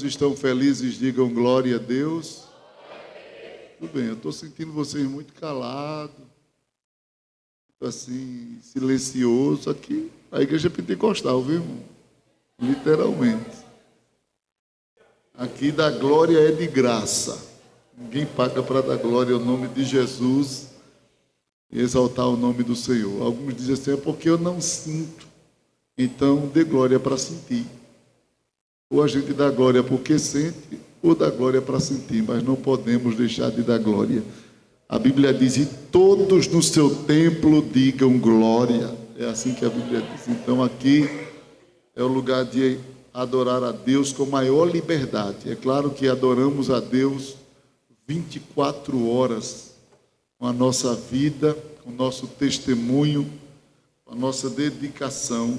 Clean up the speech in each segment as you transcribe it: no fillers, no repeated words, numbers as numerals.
estão felizes, digam glória a Deus. Tudo bem, eu estou sentindo vocês muito calados, assim, silencioso aqui. A igreja pentecostal, viu, irmão? Literalmente. Aqui da glória é de graça. Ninguém paga para dar glória ao nome de Jesus e exaltar o nome do Senhor. Alguns dizem assim, é porque eu não sinto. Então, dê glória para sentir. Ou a gente dá glória porque sente, ou dá glória para sentir, mas não podemos deixar de dar glória. A Bíblia diz, e todos no seu templo digam glória. É assim que a Bíblia diz. Então aqui é o lugar de adorar a Deus com maior liberdade. É claro que adoramos a Deus 24 horas, com a nossa vida, com o nosso testemunho, com a nossa dedicação.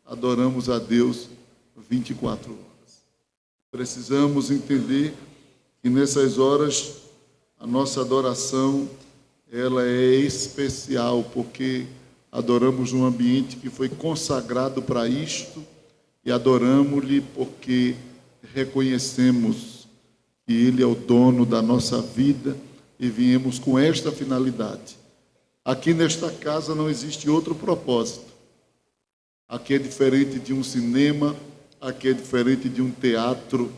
Adoramos a Deus 24 horas. Precisamos entender que nessas horas a nossa adoração ela é especial, porque adoramos num ambiente que foi consagrado para isto e adoramos-lhe porque reconhecemos que Ele é o dono da nossa vida e viemos com esta finalidade. Aqui nesta casa não existe outro propósito. Aqui é diferente de um cinema, aqui é diferente de um teatro,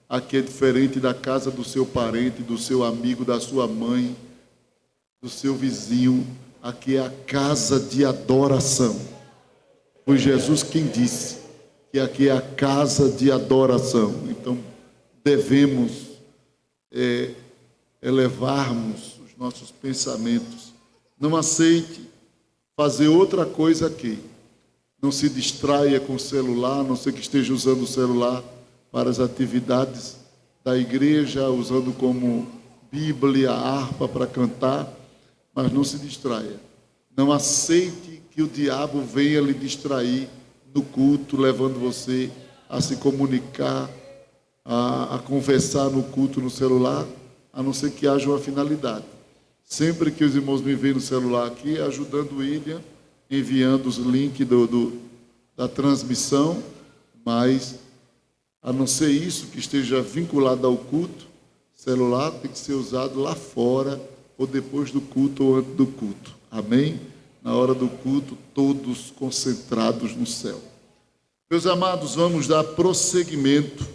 aqui é diferente da casa do seu parente, do seu amigo, da sua mãe, do seu vizinho. Aqui é a casa de adoração. Foi Jesus quem disse que aqui é a casa de adoração. Então, devemos elevarmos os nossos pensamentos. Não aceite fazer outra coisa aqui. Não se distraia com o celular, a não ser que esteja usando o celular para as atividades da igreja, usando como Bíblia, harpa para cantar, mas não se distraia. Não aceite que o diabo venha lhe distrair no culto, levando você a se comunicar, a conversar no culto no celular, a não ser que haja uma finalidade. Sempre que os irmãos me veem no celular aqui, ajudando o William, enviando os links da transmissão, mas a não ser isso que esteja vinculado ao culto, celular tem que ser usado lá fora, ou depois do culto ou antes do culto. Amém? Na hora do culto, todos concentrados no céu. Meus amados, vamos dar prosseguimento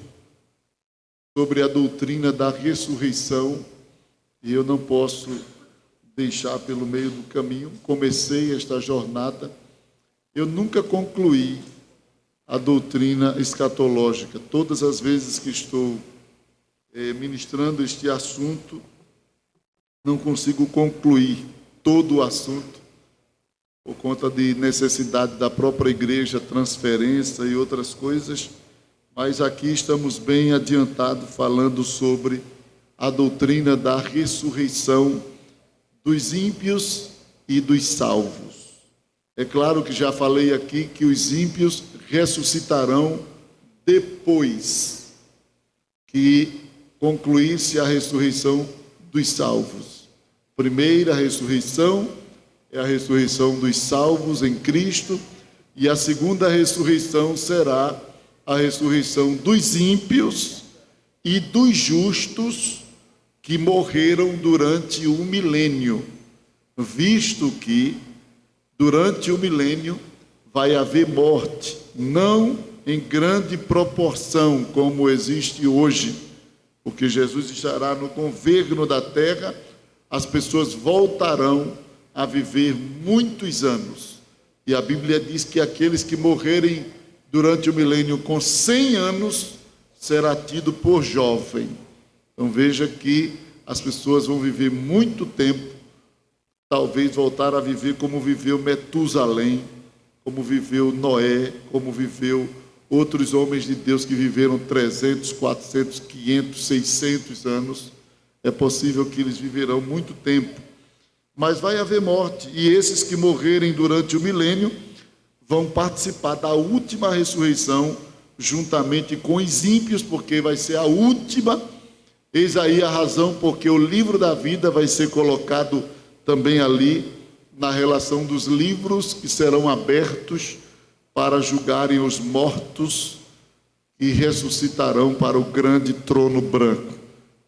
sobre a doutrina da ressurreição, e eu não posso deixar pelo meio do caminho. Comecei esta jornada, eu nunca concluí a doutrina escatológica. Todas as vezes que estou ministrando este assunto, não consigo concluir todo o assunto, por conta de necessidade da própria igreja, transferência e outras coisas, mas aqui estamos bem adiantados falando sobre a doutrina da ressurreição dos ímpios e dos salvos. É claro que já falei aqui que os ímpios ressuscitarão depois que concluísse a ressurreição dos salvos. Primeira ressurreição é a ressurreição dos salvos em Cristo, e a segunda ressurreição será a ressurreição dos ímpios e dos justos que morreram durante o milênio, visto que durante o milênio vai haver morte, não em grande proporção como existe hoje, porque Jesus estará no governo da terra, as pessoas voltarão a viver muitos anos. E a Bíblia diz que aqueles que morrerem durante o milênio com 100 anos será tido por jovem. Então veja que as pessoas vão viver muito tempo, talvez voltar a viver como viveu Metusalém, como viveu Noé, como viveu outros homens de Deus que viveram 300, 400, 500, 600 anos. É possível que eles viverão muito tempo, mas vai haver morte, e esses que morrerem durante o milênio vão participar da última ressurreição, juntamente com os ímpios, porque vai ser a última. Eis aí a razão porque o livro da vida vai ser colocado também ali, na relação dos livros que serão abertos para julgarem os mortos que ressuscitarão para o grande trono branco.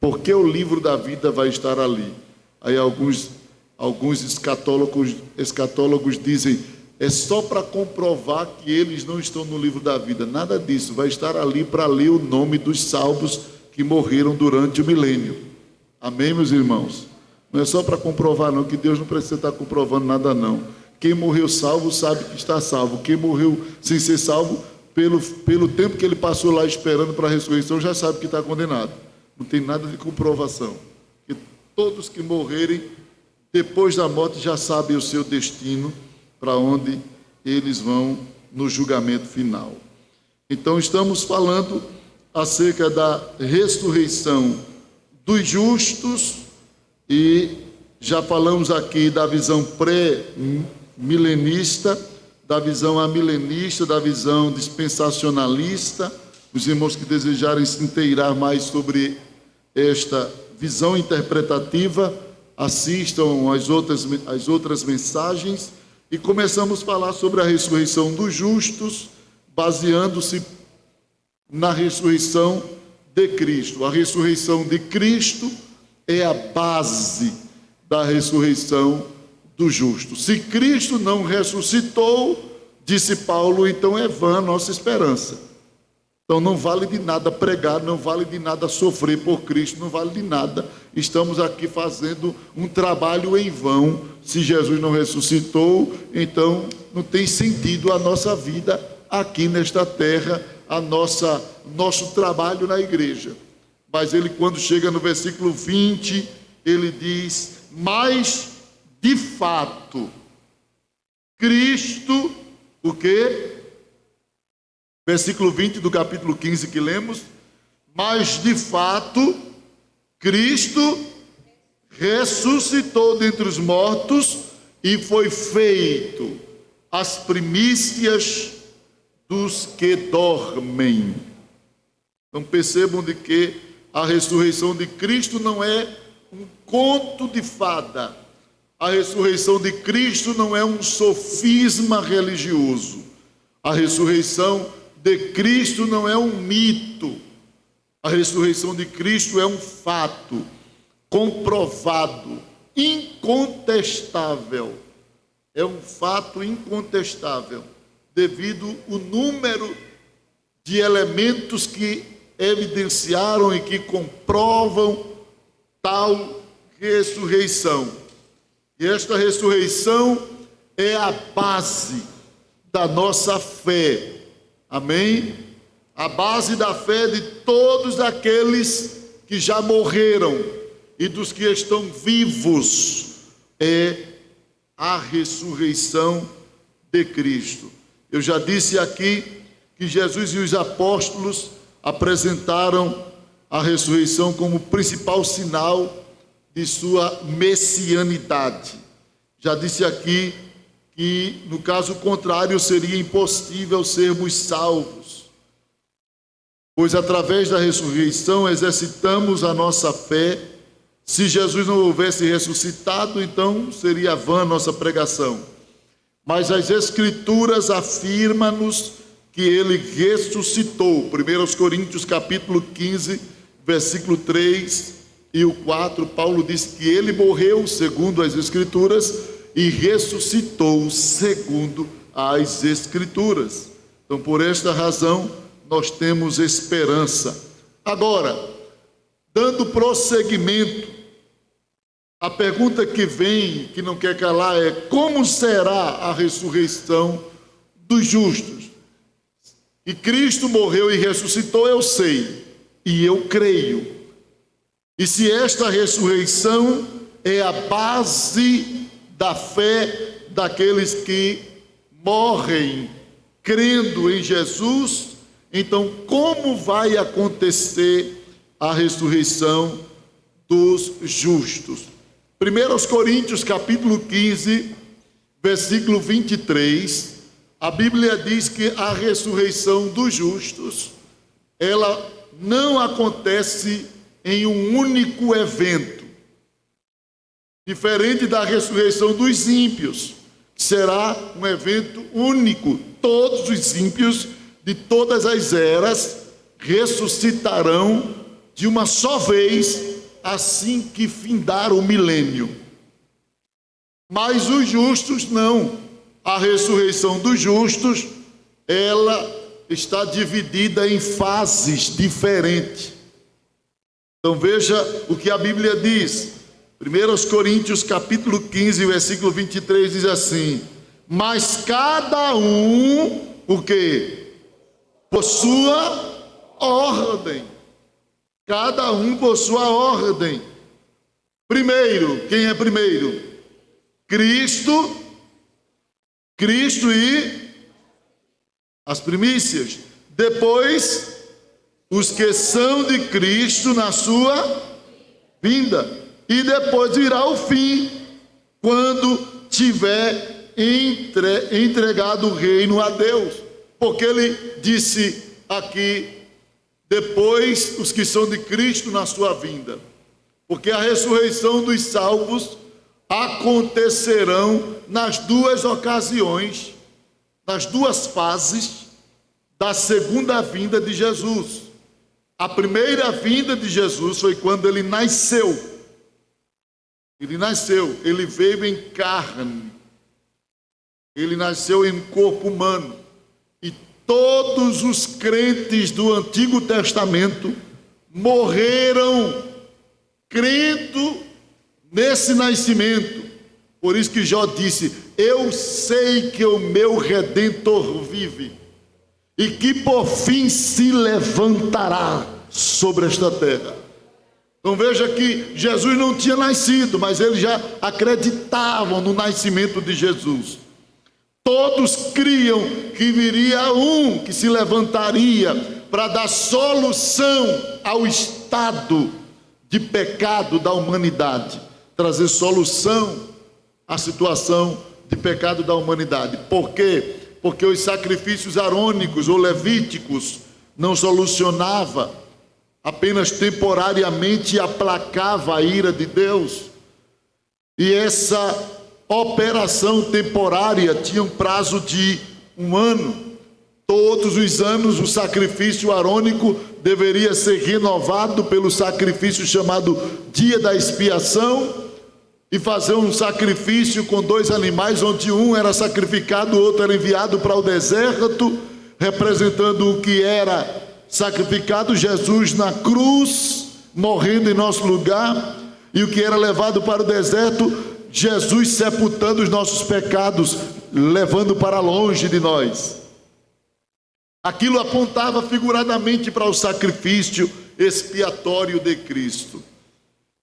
Porque o livro da vida vai estar ali. Aí alguns escatólogos dizem, é só para comprovar que eles não estão no livro da vida. Nada disso, vai estar ali para ler o nome dos salvos que morreram durante o milênio. Amém, meus irmãos? Não é só para comprovar não, que Deus não precisa estar comprovando nada não. Quem morreu salvo sabe que está salvo. Quem morreu sem ser salvo, pelo tempo que ele passou lá esperando para a ressurreição, já sabe que está condenado. Não tem nada de comprovação. Porque todos que morrerem depois da morte já sabem o seu destino, para onde eles vão no julgamento final. Então estamos falando acerca da ressurreição dos justos e já falamos aqui da visão pré-milenista, da visão amilenista, da visão dispensacionalista. Os irmãos que desejarem se inteirar mais sobre esta visão interpretativa, assistam às outras mensagens. E começamos a falar sobre a ressurreição dos justos, baseando-se na ressurreição de Cristo. A ressurreição de Cristo é a base da ressurreição dos justos. Se Cristo não ressuscitou, disse Paulo, então é vã a nossa esperança. Então não vale de nada pregar, não vale de nada sofrer por Cristo, não vale de nada. Estamos aqui fazendo um trabalho em vão. Se Jesus não ressuscitou, então não tem sentido a nossa vida aqui nesta terra, nosso trabalho na igreja. Mas ele, quando chega no versículo 20, ele diz, mas de fato, Cristo, o quê? Versículo 20 do capítulo 15 que lemos, mas de fato, Cristo ressuscitou dentre os mortos e foi feito as primícias dos que dormem. Então percebam de que a ressurreição de Cristo não é um conto de fada. A ressurreição de Cristo não é um sofisma religioso. A ressurreição de Cristo não é um mito. A ressurreição de Cristo é um fato comprovado, incontestável. É um fato incontestável, devido ao número de elementos que evidenciaram e que comprovam tal ressurreição. E esta ressurreição é a base da nossa fé. Amém? A base da fé de todos aqueles que já morreram e dos que estão vivos é a ressurreição de Cristo. Eu já disse aqui que Jesus e os apóstolos apresentaram a ressurreição como principal sinal de sua messianidade. Já disse aqui que, no caso contrário, seria impossível sermos salvos, pois através da ressurreição exercitamos a nossa fé. Se Jesus não houvesse ressuscitado, então seria vã a nossa pregação. Mas as Escrituras afirmam-nos que ele ressuscitou. 1 Coríntios capítulo 15, versículo 3 e o 4, Paulo diz que ele morreu segundo as Escrituras e ressuscitou segundo as Escrituras. Então, por esta razão, nós temos esperança. Agora, dando prosseguimento, a pergunta que vem, que não quer calar, é: como será a ressurreição dos justos? E Cristo morreu e ressuscitou, eu sei, e eu creio. E se esta ressurreição é a base da fé daqueles que morrem crendo em Jesus, então como vai acontecer a ressurreição dos justos? 1 Coríntios capítulo 15, versículo 23, a Bíblia diz que a ressurreição dos justos, ela não acontece em um único evento, diferente da ressurreição dos ímpios, que será um evento único. Todos os ímpios de todas as eras ressuscitarão de uma só vez, assim que findar o milênio. Mas os justos não. A ressurreição dos justos, ela está dividida em fases diferentes. Então veja o que a Bíblia diz. 1 Coríntios capítulo 15, versículo 23 diz assim: mas cada um, o quê? Por sua ordem. Cada um por sua ordem. Primeiro, quem é primeiro? Cristo e as primícias. Depois, os que são de Cristo na sua vinda. E depois virá o fim, quando tiver entregado o reino a Deus. Porque ele disse aqui, depois os que são de Cristo na sua vinda. Porque a ressurreição dos salvos acontecerão nas duas ocasiões, nas duas fases da segunda vinda de Jesus. A primeira vinda de Jesus foi quando ele nasceu. Ele veio em carne. Ele nasceu em corpo humano. E todos os crentes do Antigo Testamento morreram crendo nesse nascimento. Por isso que Jó disse: eu sei que o meu Redentor vive e que por fim se levantará sobre esta terra. Então veja que Jesus não tinha nascido, mas eles já acreditavam no nascimento de Jesus. Todos criam que viria um que se levantaria para dar solução ao estado de pecado da humanidade, trazer solução à situação de pecado da humanidade. Por quê? Porque os sacrifícios arônicos ou levíticos não solucionava, apenas temporariamente aplacava a ira de Deus. E essa operação temporária tinha um prazo de 1 ano. Todos os anos o sacrifício arônico deveria ser renovado pelo sacrifício chamado Dia da Expiação, e fazer um sacrifício com 2 animais, onde um era sacrificado, o outro era enviado para o deserto, representando o que era sacrificado, Jesus na cruz, morrendo em nosso lugar, e o que era levado para o deserto, Jesus sepultando os nossos pecados, levando para longe de nós. Aquilo apontava figuradamente para o sacrifício expiatório de Cristo.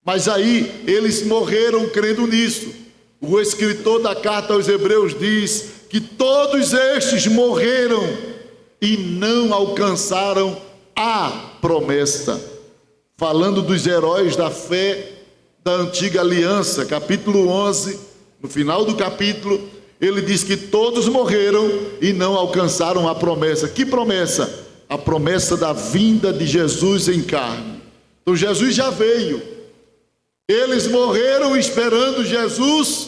Mas aí eles morreram crendo nisso. O escritor da carta aos Hebreus diz que todos estes morreram e não alcançaram a promessa. Falando dos heróis da fé da antiga aliança, capítulo 11, no final do capítulo, ele diz que todos morreram e não alcançaram a promessa. Que promessa? A promessa da vinda de Jesus em carne. Então Jesus já veio. Eles morreram esperando Jesus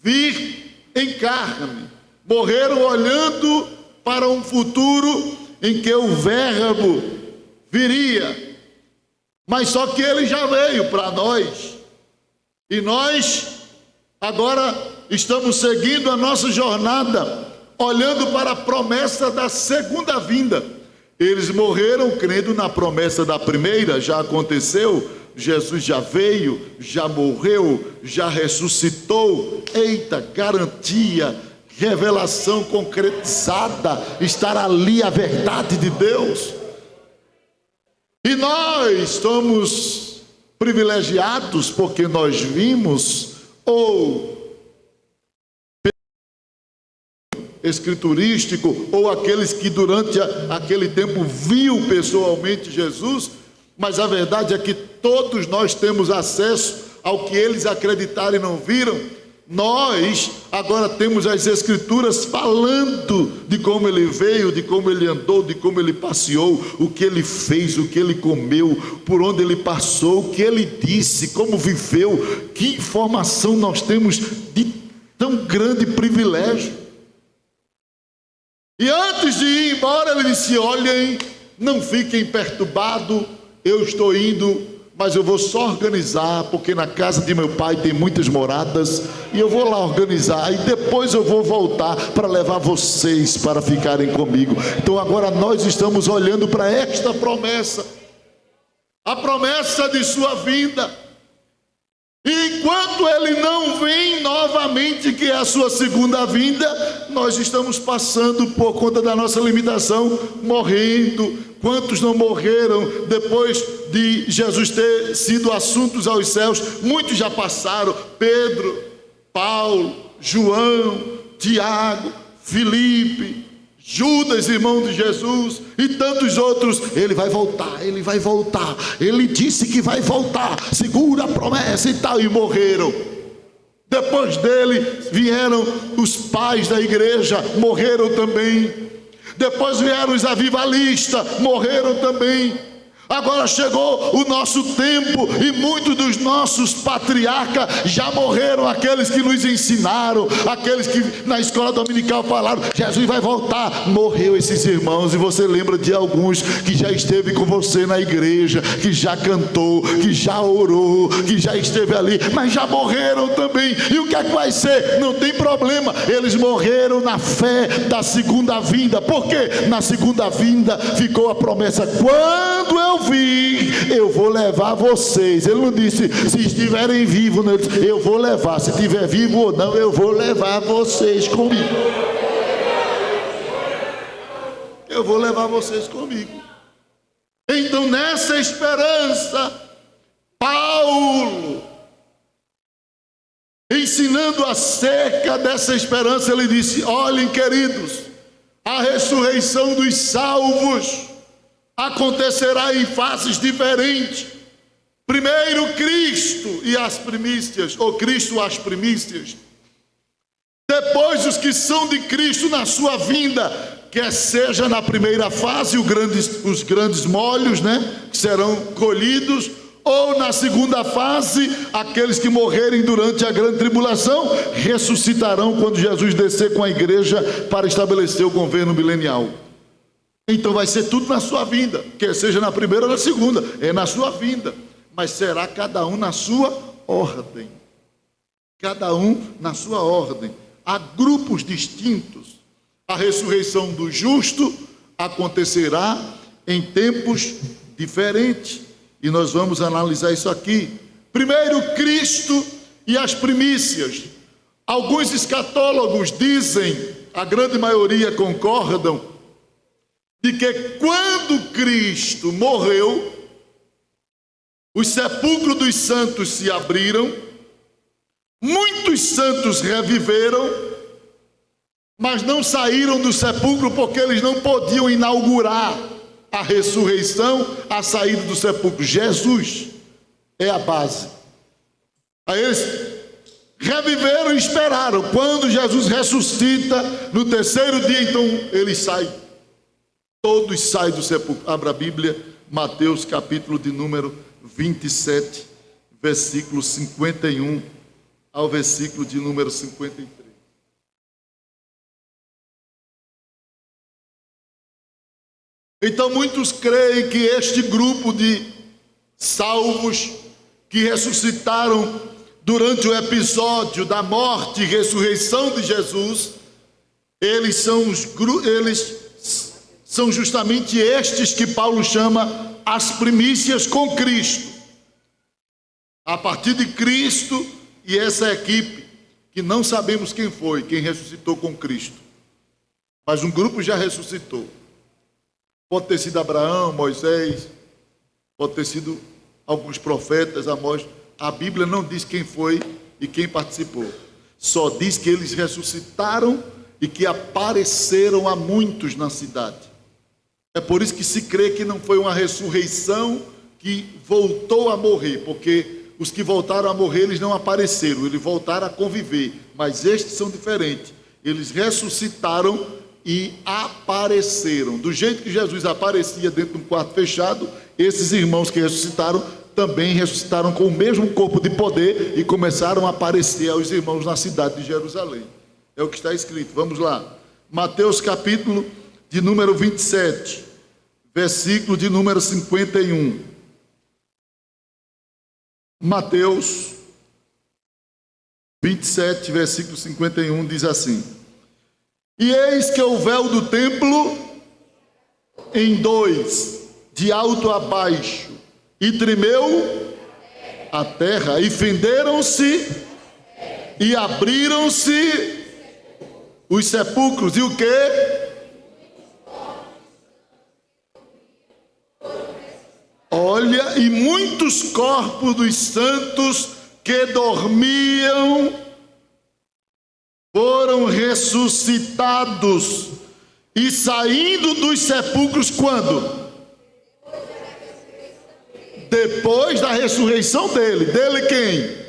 vir em carne. Morreram olhando para um futuro em que o Verbo viria. Mas só que ele já veio para nós. E nós agora estamos seguindo a nossa jornada, olhando para a promessa da segunda vinda. Eles morreram crendo na promessa da primeira, já aconteceu. Jesus já veio, já morreu, já ressuscitou. Eita, garantia, revelação concretizada, estar ali a verdade de Deus. E nós somos privilegiados porque nós vimos, ou escriturístico, ou aqueles que durante aquele tempo viu pessoalmente Jesus. Mas a verdade é que todos nós temos acesso ao que eles acreditaram e não viram. Nós agora temos as Escrituras falando de como ele veio, de como ele andou, de como ele passeou, o que ele fez, o que ele comeu, por onde ele passou, o que ele disse, como viveu. Que informação nós temos de tão grande privilégio. E antes de ir embora, ele disse: olhem, não fiquem perturbados, eu estou indo, mas eu vou só organizar, porque na casa de meu pai tem muitas moradas, e eu vou lá organizar, e depois eu vou voltar para levar vocês para ficarem comigo. Então agora nós estamos olhando para esta promessa, a promessa de sua vinda. E enquanto ele não vem novamente, que é a sua segunda vinda, nós estamos passando por conta da nossa limitação, morrendo. Quantos não morreram depois de Jesus ter sido assuntos aos céus? Muitos já passaram: Pedro, Paulo, João, Tiago, Filipe, Judas, irmão de Jesus, e tantos outros. Ele vai voltar, ele vai voltar, ele disse que vai voltar, segura a promessa e tal, e morreram. Depois dele vieram os pais da igreja, morreram também. Depois vieram os avivalistas, morreram também. Agora chegou o nosso tempo, e muitos dos nossos patriarcas já morreram, aqueles que nos ensinaram, aqueles que na escola dominical falaram: Jesus vai voltar. Morreu esses irmãos, e você lembra de alguns que já esteve com você na igreja, que já cantou, que já orou, que já esteve ali, mas já morreram também. E o que é que vai ser? Não tem problema, eles morreram na fé da segunda vinda. Por quê? Na segunda vinda ficou a promessa: quando eu vir, eu vou levar vocês. Ele não disse se estiverem vivos, não. Ele disse: eu vou levar, se estiver vivo ou não, eu vou levar vocês comigo. Eu vou levar vocês comigo. Então, nessa esperança, Paulo, ensinando acerca dessa esperança, ele disse: olhem, queridos, a ressurreição dos salvos acontecerá em fases diferentes. Primeiro Cristo e as primícias, ou Cristo as primícias. Depois os que são de Cristo na sua vinda, quer seja na primeira fase os grandes molhos, que serão colhidos, ou na segunda fase, aqueles que morrerem durante a grande tribulação ressuscitarão quando Jesus descer com a igreja para estabelecer o governo milenial. Então vai ser tudo na sua vinda, quer seja na primeira ou na segunda, é na sua vinda, mas será cada um na sua ordem. Cada um na sua ordem. Há grupos distintos. A ressurreição do justo acontecerá em tempos diferentes, e nós vamos analisar isso aqui. Primeiro, Cristo e as primícias. Alguns escatólogos dizem, a grande maioria concordam, de que quando Cristo morreu, os sepulcros dos santos se abriram, muitos santos reviveram, mas não saíram do sepulcro, porque eles não podiam inaugurar a ressurreição, a saída do sepulcro. Jesus é a base. Aí eles reviveram e esperaram. Quando Jesus ressuscita, no terceiro dia, então eles saem. Todos saem do sepulcro. Abra a Bíblia, Mateus capítulo de número 27, versículo 51 ao versículo de número 53. Então muitos creem que este grupo de salvos que ressuscitaram durante o episódio da morte e ressurreição de Jesus, eles são justamente estes que Paulo chama as primícias com Cristo. A partir de Cristo e essa equipe, que não sabemos quem foi, quem ressuscitou com Cristo, mas um grupo já ressuscitou. Pode ter sido Abraão, Moisés, pode ter sido alguns profetas, Amós. A Bíblia não diz quem foi e quem participou. Só diz que eles ressuscitaram e que apareceram a muitos na cidade. É por isso que se crê que não foi uma ressurreição que voltou a morrer, porque os que voltaram a morrer, eles não apareceram, eles voltaram a conviver. Mas estes são diferentes. Eles ressuscitaram e apareceram. Do jeito que Jesus aparecia dentro de um quarto fechado, esses irmãos que ressuscitaram também ressuscitaram com o mesmo corpo de poder e começaram a aparecer aos irmãos na cidade de Jerusalém. É o que está escrito. Vamos lá. Mateus capítulo de número 27, versículo de número 51. Mateus 27, versículo 51, diz assim: E eis que o véu do templo em dois, de alto a baixo, e tremeu a terra, e fenderam-se, e abriram-se os sepulcros, e o quê? Olha, e muitos corpos dos santos que dormiam foram ressuscitados, e saindo dos sepulcros, quando? Depois da ressurreição dele. Dele quem?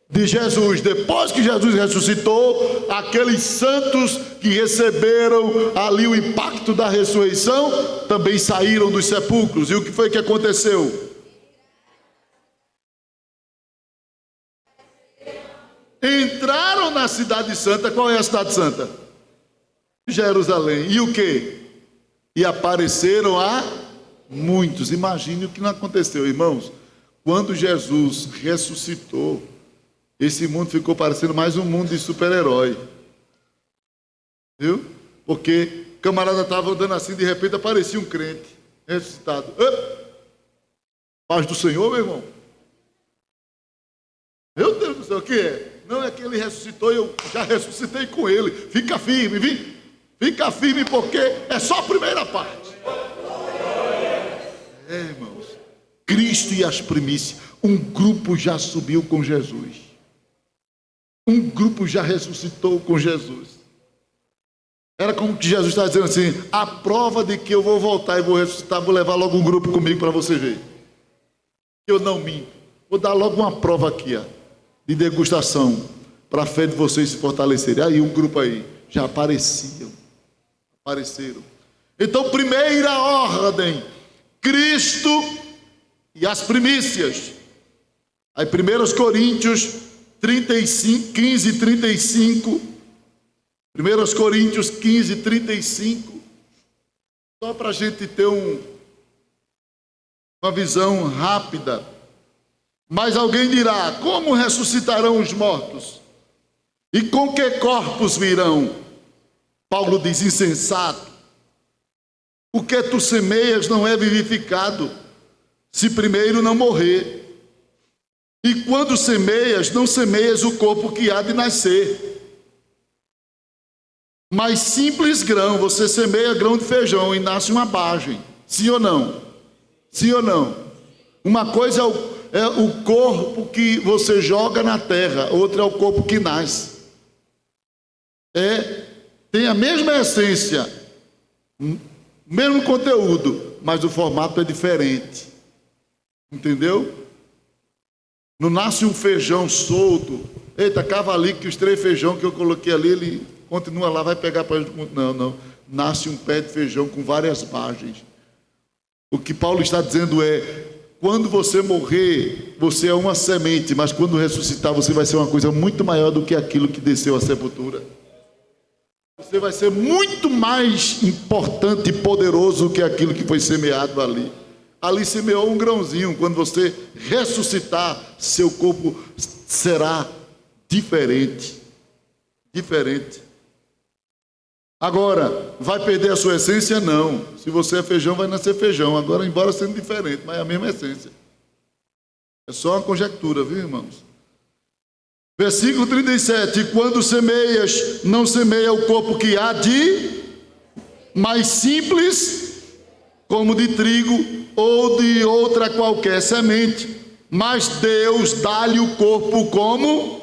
De Jesus. Depois que Jesus ressuscitou, aqueles santos que receberam ali o impacto da ressurreição também saíram dos sepulcros. E o que foi que aconteceu? Entraram na cidade santa. Qual é a cidade santa? Jerusalém. E o que? E apareceram a muitos. Imagine o que não aconteceu, irmãos. Quando Jesus ressuscitou, esse mundo ficou parecendo mais um mundo de super-herói. Viu? Porque o camarada estava andando assim, de repente aparecia um crente ressuscitado. Paz do Senhor, meu irmão. Meu Deus do céu, o que é? Não, é que ele ressuscitou e eu já ressuscitei com ele. Fica firme, viu? Fica firme, porque é só a primeira parte. Irmãos, Cristo e as primícias. Um grupo já subiu com Jesus. Um grupo já ressuscitou com Jesus. Era como que Jesus está dizendo assim: a prova de que eu vou voltar e vou ressuscitar, vou levar logo um grupo comigo para você ver. Eu não minto. Vou dar logo uma prova aqui, ó, de degustação, para a fé de vocês se fortalecerem. Aí um grupo aí, já apareceram. Então, primeira ordem, Cristo e as primícias. Aí 1 Coríntios 35, 15 e 35. 1 Coríntios 15, 35. Só para a gente ter uma visão rápida. Mas alguém dirá: como ressuscitarão os mortos? E com que corpos virão? Paulo diz: insensato. O que tu semeias não é vivificado, se primeiro não morrer. E quando semeias, não semeias o corpo que há de nascer, mas simples grão. Você semeia grão de feijão e nasce uma bagem. Sim ou não? Sim ou não? Uma coisa é o corpo que você joga na terra, outra é o corpo que nasce. Tem a mesma essência, mesmo conteúdo, mas o formato é diferente. Entendeu? Não nasce um feijão solto. Eita, cava ali que os 3 feijão que eu coloquei ali, ele continua lá, vai pegar para... Não. Nasce um pé de feijão com várias bagens. O que Paulo está dizendo é: quando você morrer, você é uma semente, mas quando ressuscitar, você vai ser uma coisa muito maior do que aquilo que desceu à sepultura. Você vai ser muito mais importante e poderoso do que aquilo que foi semeado ali. Ali semeou um grãozinho. Quando você ressuscitar, seu corpo será diferente. Diferente. Agora, vai perder a sua essência? Não. Se você é feijão, vai nascer feijão. Agora, embora sendo diferente, mas é a mesma essência. É só uma conjectura, viu, irmãos? Versículo 37. Quando semeias, não semeia o corpo que há de, mais simples, como de trigo ou de outra qualquer semente. Mas Deus dá-lhe o corpo como?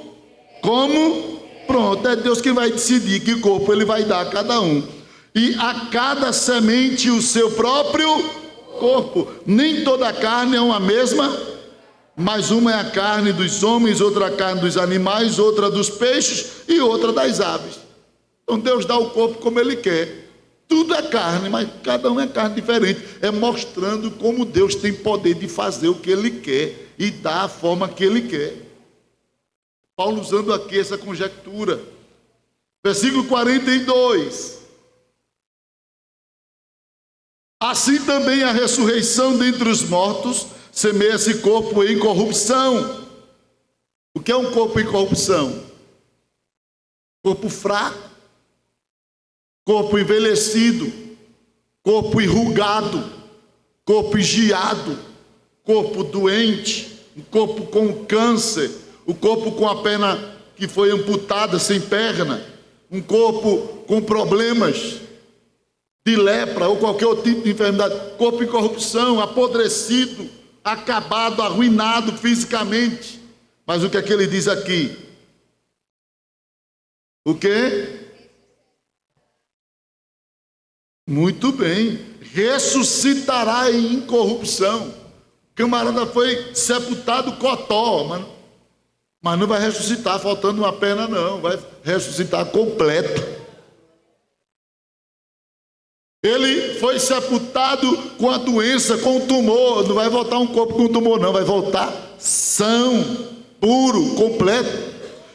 Pronto, é Deus quem vai decidir que corpo Ele vai dar a cada um. E a cada semente o seu próprio corpo. Nem toda a carne é uma mesma, mas uma é a carne dos homens, outra a carne dos animais, outra dos peixes e outra das aves. Então Deus dá o corpo como Ele quer. Tudo é carne, mas cada um é carne diferente. É mostrando como Deus tem poder de fazer o que Ele quer e dar a forma que Ele quer. Paulo usando aqui essa conjectura. Versículo 42. Assim também a ressurreição dentre os mortos semeia esse corpo em corrupção. O que é um corpo em corrupção? Corpo fraco, corpo envelhecido, corpo enrugado, corpo engiado, corpo doente, um corpo com câncer, o corpo com a perna que foi amputada, sem perna, um corpo com problemas de lepra ou qualquer outro tipo de enfermidade, corpo em corrupção, apodrecido, acabado, arruinado fisicamente. Mas o que é que ele diz aqui? O quê? Muito bem, ressuscitará em incorrupção. O camarada foi sepultado cotó, mas não vai ressuscitar faltando uma perna não, vai ressuscitar completo. Ele foi sepultado com a doença, com o tumor. Não vai voltar um corpo com tumor não, vai voltar são, puro, completo.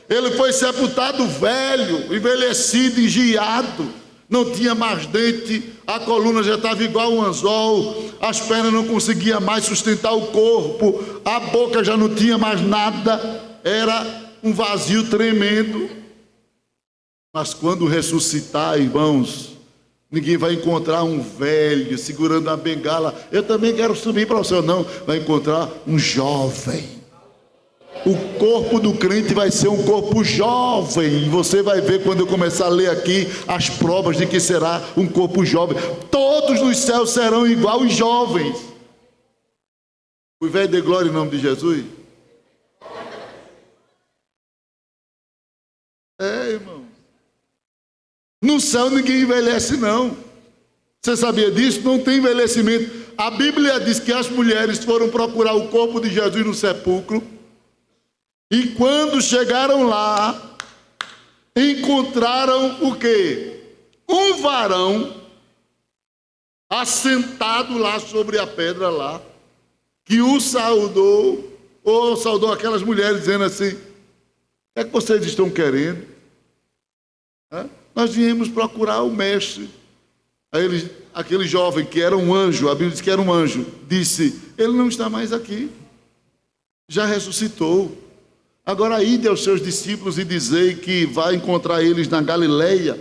Ele foi sepultado velho, envelhecido, engiado, não tinha mais dente, a coluna já estava igual um anzol, as pernas não conseguiam mais sustentar o corpo, a boca já não tinha mais nada, era um vazio tremendo. Mas quando ressuscitar, irmãos, ninguém vai encontrar um velho segurando a bengala. Eu também quero subir para o céu. Não, vai encontrar um jovem. O corpo do crente vai ser um corpo jovem. E você vai ver quando eu começar a ler aqui as provas de que será um corpo jovem. Todos nos céus serão igual os jovens. O velho de glória em nome de Jesus. Irmão. No céu ninguém envelhece não. Você sabia disso? Não tem envelhecimento. A Bíblia diz que as mulheres foram procurar o corpo de Jesus no sepulcro. E quando chegaram lá, encontraram o quê? Um varão assentado lá sobre a pedra lá, que o saudou, ou saudou aquelas mulheres dizendo assim: o que é que vocês estão querendo? Nós viemos procurar o mestre. Aí aquele jovem que era um anjo, a Bíblia diz que era um anjo, disse: ele não está mais aqui, já ressuscitou. Agora ide aos seus discípulos e dizei que vai encontrar eles na Galileia,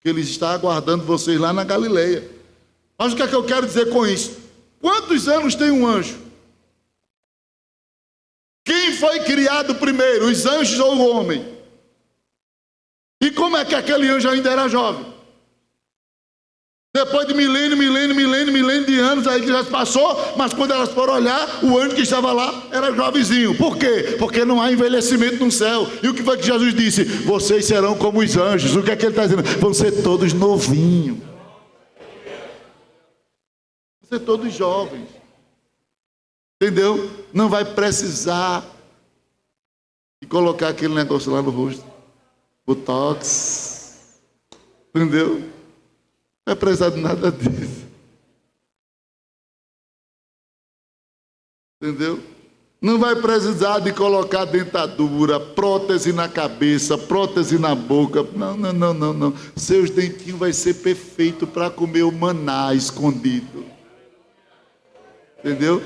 que ele está aguardando vocês lá na Galileia. Mas o que é que eu quero dizer com isso? Quantos anos tem um anjo? Quem foi criado primeiro, os anjos ou o homem? E como é que aquele anjo ainda era jovem? Depois de milênio de anos, aí que já se passou, mas quando elas foram olhar, o anjo que estava lá era jovenzinho. Por quê? Porque não há envelhecimento no céu. E o que foi que Jesus disse? Vocês serão como os anjos. O que é que ele está dizendo? Vão ser todos novinhos. Vão ser todos jovens. Entendeu? Não vai precisar de colocar aquele negócio lá no rosto. Botox. Entendeu? Não é precisar de nada disso. Entendeu? Não vai precisar de colocar dentadura, prótese na cabeça, prótese na boca. Não. Seus dentinhos vai ser perfeito para comer o maná escondido. Entendeu?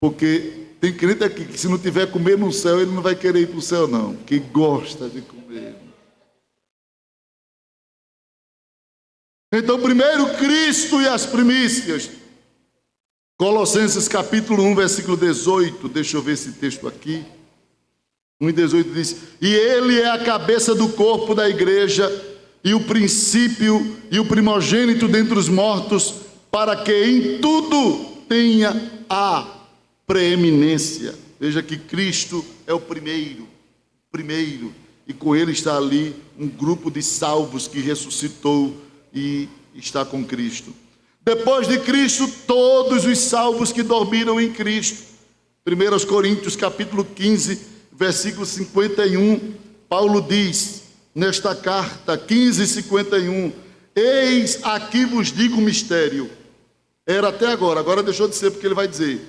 Porque tem crente aqui que se não tiver comer no céu, ele não vai querer ir para o céu não. Que gosta de comer. Então, primeiro Cristo e as primícias. Colossenses capítulo 1, versículo 18. Deixa eu ver esse texto aqui. 1:18 diz: e ele é a cabeça do corpo da igreja, e o princípio e o primogênito dentre os mortos, para que em tudo tenha a preeminência. Veja que Cristo é o primeiro, e com ele está ali um grupo de salvos que ressuscitou e está com Cristo. Depois de Cristo, todos os salvos que dormiram em Cristo. 1 Coríntios capítulo 15, versículo 51, Paulo diz, nesta carta, 15:51, eis aqui vos digo o mistério. Era até agora deixou de ser, porque ele vai dizer,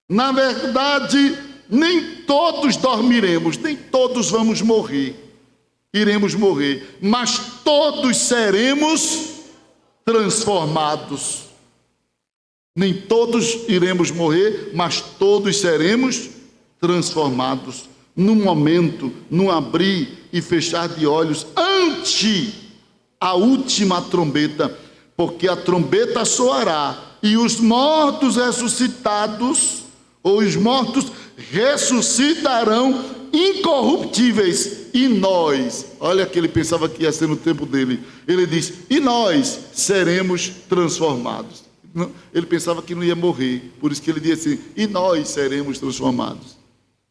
na verdade, nem todos dormiremos, nem todos vamos morrer. Iremos morrer, mas todos seremos transformados. Nem todos iremos morrer, mas todos seremos transformados. Num momento, num abrir e fechar de olhos, ante a última trombeta, porque a trombeta soará e os mortos ressuscitados, ou os mortos ressuscitarão incorruptíveis, e nós, olha que ele pensava que ia ser no tempo dele, ele diz, e nós seremos transformados. Ele pensava que não ia morrer, por isso que ele disse assim, e nós seremos transformados.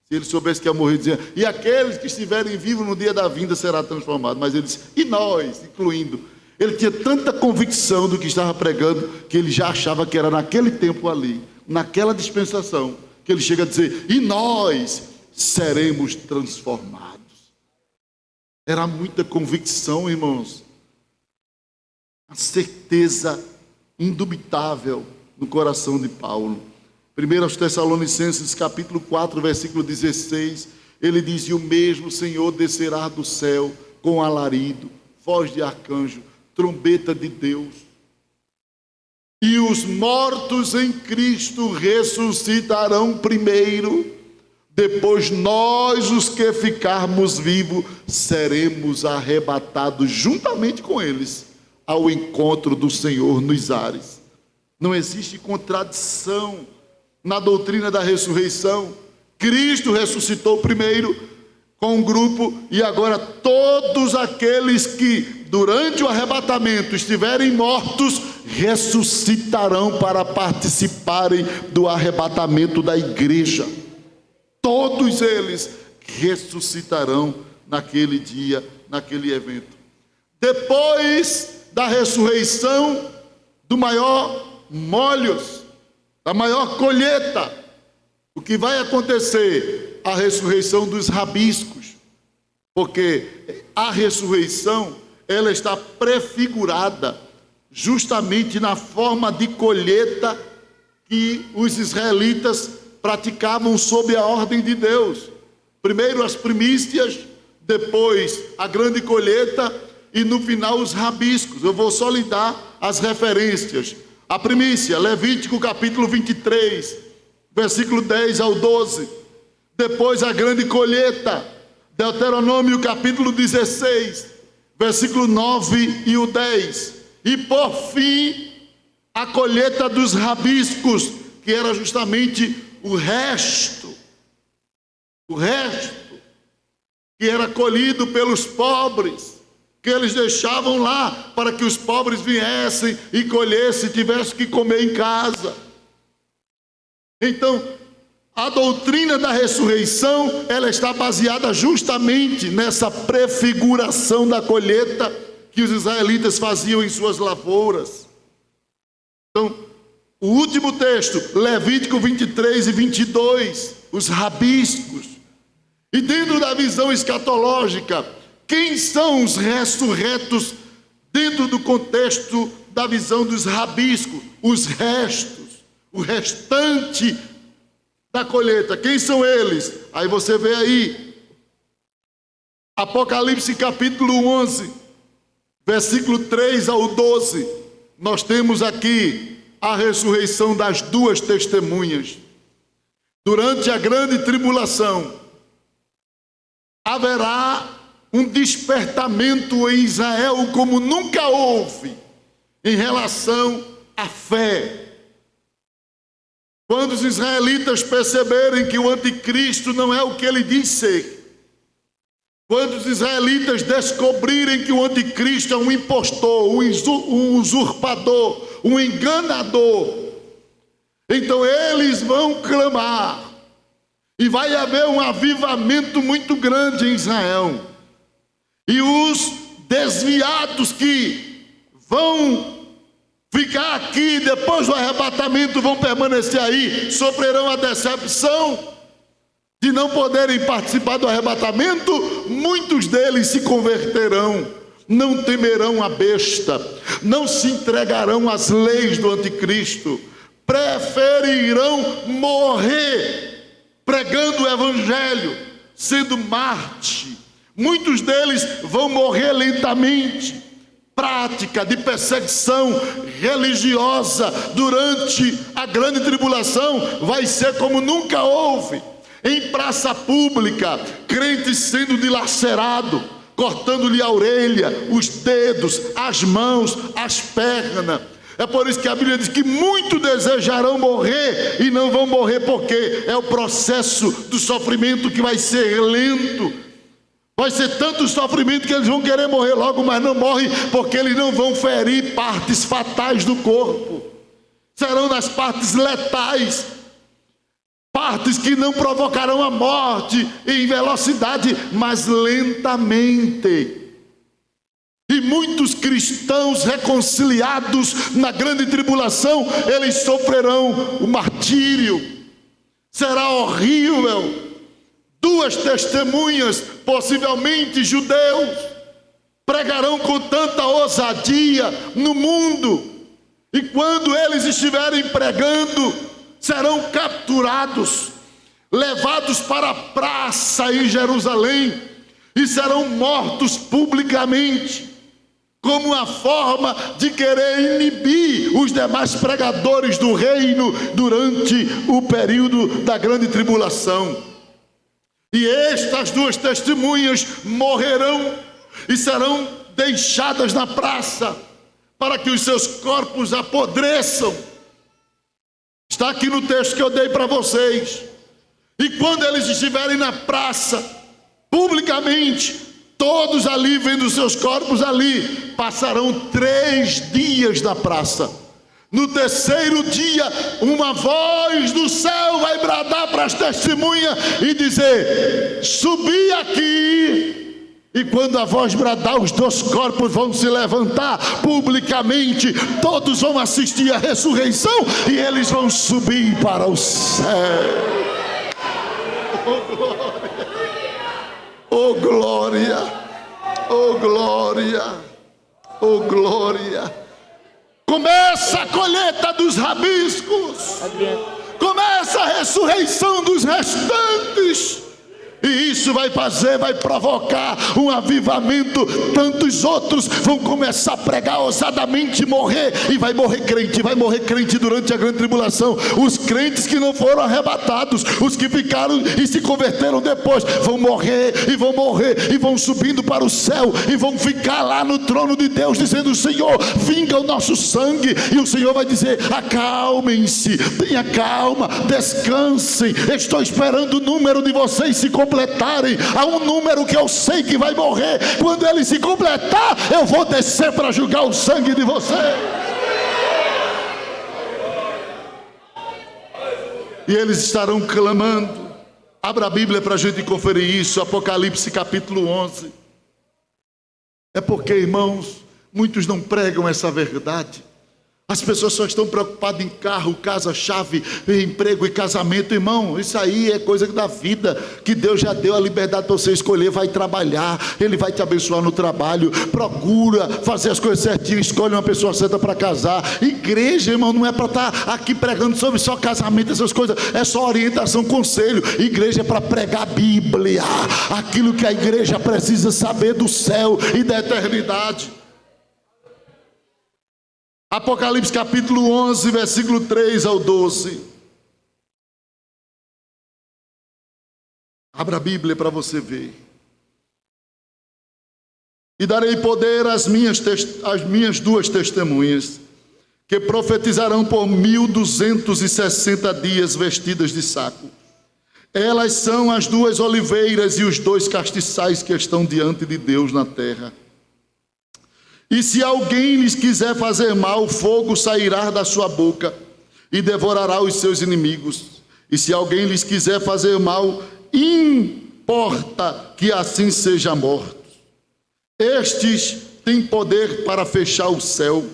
Se ele soubesse que ia morrer, dizia, e aqueles que estiverem vivos no dia da vinda será transformado. Mas ele disse, e nós, incluindo. Ele tinha tanta convicção do que estava pregando, que ele já achava que era naquele tempo ali, naquela dispensação, que ele chega a dizer, e nós seremos transformados. Era muita convicção, irmãos. A certeza indubitável no coração de Paulo. 1 Tessalonicenses capítulo 4, versículo 16, ele diz, e o mesmo Senhor descerá do céu com alarido, voz de arcanjo, trombeta de Deus, e os mortos em Cristo ressuscitarão primeiro, depois nós, os que ficarmos vivos, seremos arrebatados juntamente com eles ao encontro do Senhor nos ares. Não existe contradição na doutrina da ressurreição. Cristo ressuscitou primeiro com um grupo, e agora todos aqueles que durante o arrebatamento estiverem mortos ressuscitarão para participarem do arrebatamento da igreja. Todos eles ressuscitarão naquele dia, naquele evento. Depois da ressurreição do maior molhos, da maior colheita, o que vai acontecer? A ressurreição dos rabiscos, porque a ressurreição, ela está prefigurada justamente na forma de colheita que os israelitas praticavam sob a ordem de Deus. Primeiro as primícias, depois a grande colheita e no final os rabiscos. Eu vou só lhe dar as referências. A primícia, Levítico capítulo 23, versículo 10 ao 12. Depois a grande colheita, Deuteronômio capítulo 16, versículo 9 e o 10. E por fim, a colheita dos rabiscos, que era justamente o resto que era colhido pelos pobres, que eles deixavam lá para que os pobres viessem e colhessem, tivessem que comer em casa. Então, a doutrina da ressurreição, ela está baseada justamente nessa prefiguração da colheita que os israelitas faziam em suas lavouras. Então, o último texto, Levítico 23 e 22, os rabiscos. E dentro da visão escatológica, quem são os ressurretos dentro do contexto da visão dos rabiscos? Os restos, o restante da colheita. Quem são eles? Aí você vê aí, Apocalipse capítulo 11, versículo 3 ao 12. Nós temos aqui a ressurreição das duas testemunhas. Durante a grande tribulação, haverá um despertamento em Israel como nunca houve em relação à fé. Quando os israelitas perceberem que o anticristo não é o que ele diz ser, quando os israelitas descobrirem que o anticristo é um impostor, um usurpador, um enganador, então eles vão clamar, e vai haver um avivamento muito grande em Israel. E os desviados que vão ficar aqui depois do arrebatamento, vão permanecer aí, sofrerão a decepção de não poderem participar do arrebatamento. Muitos deles se converterão, não temerão a besta, não se entregarão às leis do anticristo, preferirão morrer pregando o evangelho, sendo mártir. Muitos deles vão morrer lentamente, prática de perseguição religiosa durante a grande tribulação vai ser como nunca houve. Em praça pública, crentes sendo dilacerados, cortando-lhe a orelha, os dedos, as mãos, as pernas. É por isso que a Bíblia diz que muitos desejarão morrer e não vão morrer, porque é o processo do sofrimento que vai ser lento. Vai ser tanto sofrimento que eles vão querer morrer logo, mas não morrem, porque eles não vão ferir partes fatais do corpo. Serão nas partes letais, partes que não provocarão a morte em velocidade, mas lentamente. E muitos cristãos reconciliados na grande tribulação, eles sofrerão o martírio. Será horrível. 2 testemunhas, possivelmente judeus, pregarão com tanta ousadia no mundo. E quando eles estiverem pregando, serão capturados, levados para a praça em Jerusalém e serão mortos publicamente, como uma forma de querer inibir os demais pregadores do reino durante o período da grande tribulação. E estas 2 testemunhas morrerão e serão deixadas na praça para que os seus corpos apodreçam. Está aqui no texto que eu dei para vocês. E quando eles estiverem na praça, publicamente, todos ali vendo seus corpos ali, passarão 3 dias na praça. No 3º dia, uma voz do céu vai bradar para as testemunhas e dizer: subi aqui. E quando a voz bradar, os 2 corpos vão se levantar publicamente, todos vão assistir à ressurreição e eles vão subir para o céu. Oh glória, oh glória, oh glória. Começa a colheita dos rabiscos, começa a ressurreição dos restantes. E isso vai provocar um avivamento. Tantos outros vão começar a pregar ousadamente, morrer. E vai morrer crente durante a grande tribulação. Os crentes que não foram arrebatados, os que ficaram e se converteram depois, vão morrer e vão subindo para o céu. E vão ficar lá no trono de Deus, dizendo: Senhor, vinga o nosso sangue. E o Senhor vai dizer: acalmem-se, tenha calma, descansem. Estou esperando o número de vocês se completarem. Há um número que eu sei que vai morrer. Quando ele se completar, eu vou descer para julgar o sangue de você. E eles estarão clamando. Abra a Bíblia para a gente conferir isso. Apocalipse capítulo 11. É porque, irmãos, muitos não pregam essa verdade. As pessoas só estão preocupadas em carro, casa, chave, emprego e casamento. Irmão, isso aí é coisa da vida, que Deus já deu a liberdade para você escolher. Vai trabalhar, Ele vai te abençoar no trabalho. Procura fazer as coisas certinhas, escolhe uma pessoa certa para casar. Igreja, irmão, não é para estar aqui pregando sobre só casamento, essas coisas. É só orientação, conselho. Igreja é para pregar a Bíblia, aquilo que a igreja precisa saber do céu e da eternidade. Apocalipse capítulo 11, versículo 3 ao 12. Abra a Bíblia para você ver. E darei poder às minhas 2 testemunhas, que profetizarão por 1260 dias vestidas de saco. Elas são as 2 oliveiras e os 2 castiçais que estão diante de Deus na terra. E se alguém lhes quiser fazer mal, o fogo sairá da sua boca e devorará os seus inimigos. E se alguém lhes quiser fazer mal, importa que assim seja morto. Estes têm poder para fechar o céu,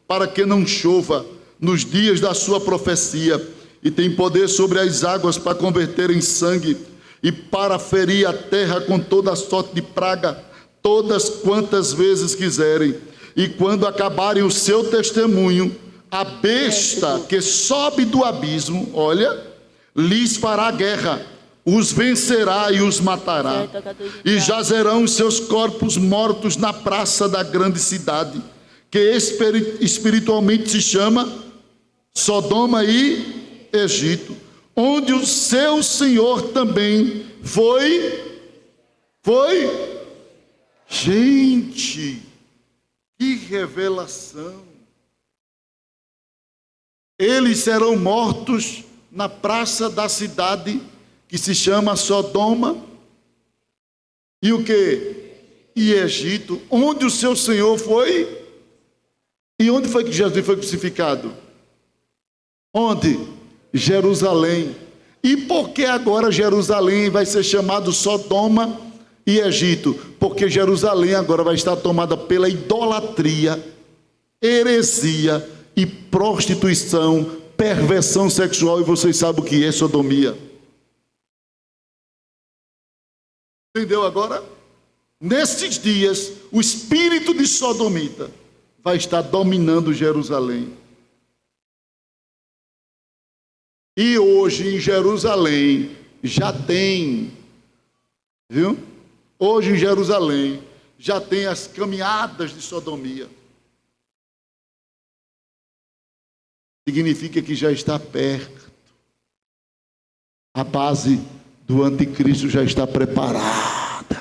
para que não chova nos dias da sua profecia, e têm poder sobre as águas para converter em sangue, e para ferir a terra com toda sorte de praga, todas quantas vezes quiserem. E quando acabarem o seu testemunho, a besta que sobe do abismo, olha, lhes fará guerra, os vencerá e os matará. E jazerão os seus corpos mortos na praça da grande cidade, que espiritualmente se chama Sodoma e Egito, onde o seu Senhor também foi. Gente, que revelação! Eles serão mortos na praça da cidade que se chama Sodoma e o que? E Egito, onde o seu Senhor foi. E onde foi que Jesus foi crucificado? Onde? Jerusalém. E por que agora Jerusalém vai ser chamado Sodoma e Egito? Porque Jerusalém agora vai estar tomada pela idolatria, heresia e prostituição, perversão sexual, e vocês sabem o que é sodomia. Entendeu agora? Nesses dias, o espírito de sodomita vai estar dominando Jerusalém. E hoje em Jerusalém já tem, viu? Hoje em Jerusalém já tem as caminhadas de sodomia. Significa que já está perto. A base do anticristo já está preparada.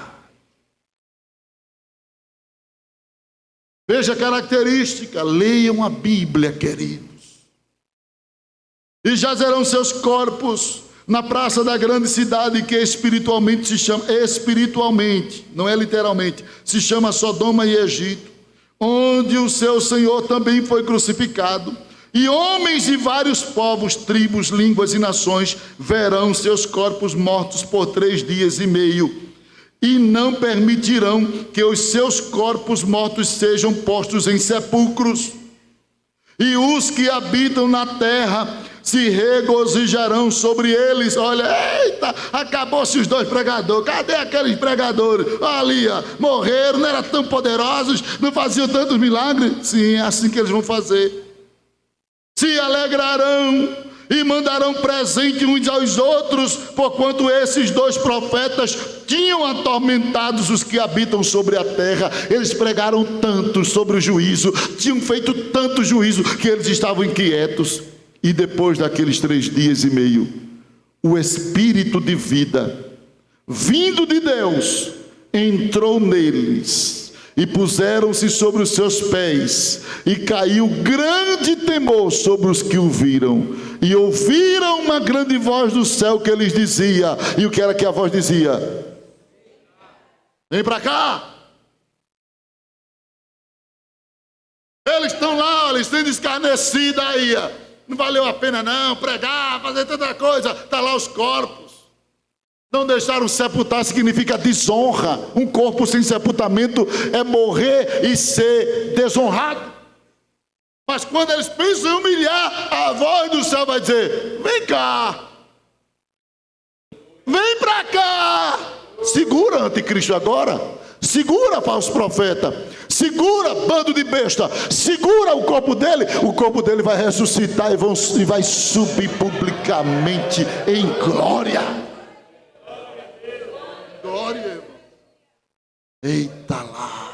Veja a característica, leiam a Bíblia, queridos. E jazerão seus corpos na praça da grande cidade, que espiritualmente se chama, não é literalmente, se chama Sodoma e Egito, onde o seu Senhor também foi crucificado. E homens de vários povos, tribos, línguas e nações verão seus corpos mortos por 3 dias e meio, e não permitirão que os seus corpos mortos sejam postos em sepulcros. E os que habitam na terra se regozijarão sobre eles. Olha, eita, acabou-se os 2 pregadores. Cadê aqueles pregadores? Ali, ó, morreram, não eram tão poderosos, não faziam tantos milagres. Sim, é assim que eles vão fazer. Se alegrarão e mandarão presente uns aos outros, porquanto esses 2 profetas tinham atormentados os que habitam sobre a terra. Eles pregaram tanto sobre o juízo, tinham feito tanto juízo, que eles estavam inquietos. E depois daqueles 3 dias e meio, o Espírito de vida, vindo de Deus, entrou neles, e puseram-se sobre os seus pés, e caiu grande temor sobre os que o viram, e ouviram uma grande voz do céu que lhes dizia. E o que era que a voz dizia? Vem para cá. Eles estão lá, eles têm escarnecido aí, não valeu a pena não pregar, fazer tanta coisa, está lá os corpos. Não deixaram sepultar significa desonra. Um corpo sem sepultamento é morrer e ser desonrado. Mas quando eles pensam em humilhar, a voz do céu vai dizer: vem cá, vem para cá. Segura, anticristo, agora. Segura, falso profeta. Segura, bando de besta. Segura o corpo dele. O corpo dele vai ressuscitar e vai subir publicamente em glória. Glória, irmão. Eita lá.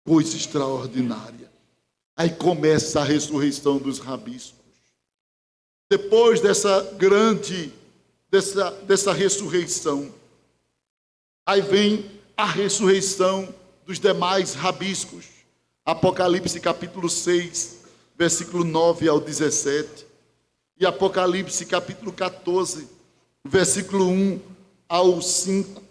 Coisa extraordinária. Aí começa a ressurreição dos rabiscos. Depois dessa grande, dessa ressurreição, aí vem a ressurreição dos demais rabiscos. Apocalipse capítulo 6, versículo 9 ao 17. E Apocalipse capítulo 14, versículo 1 ao 5.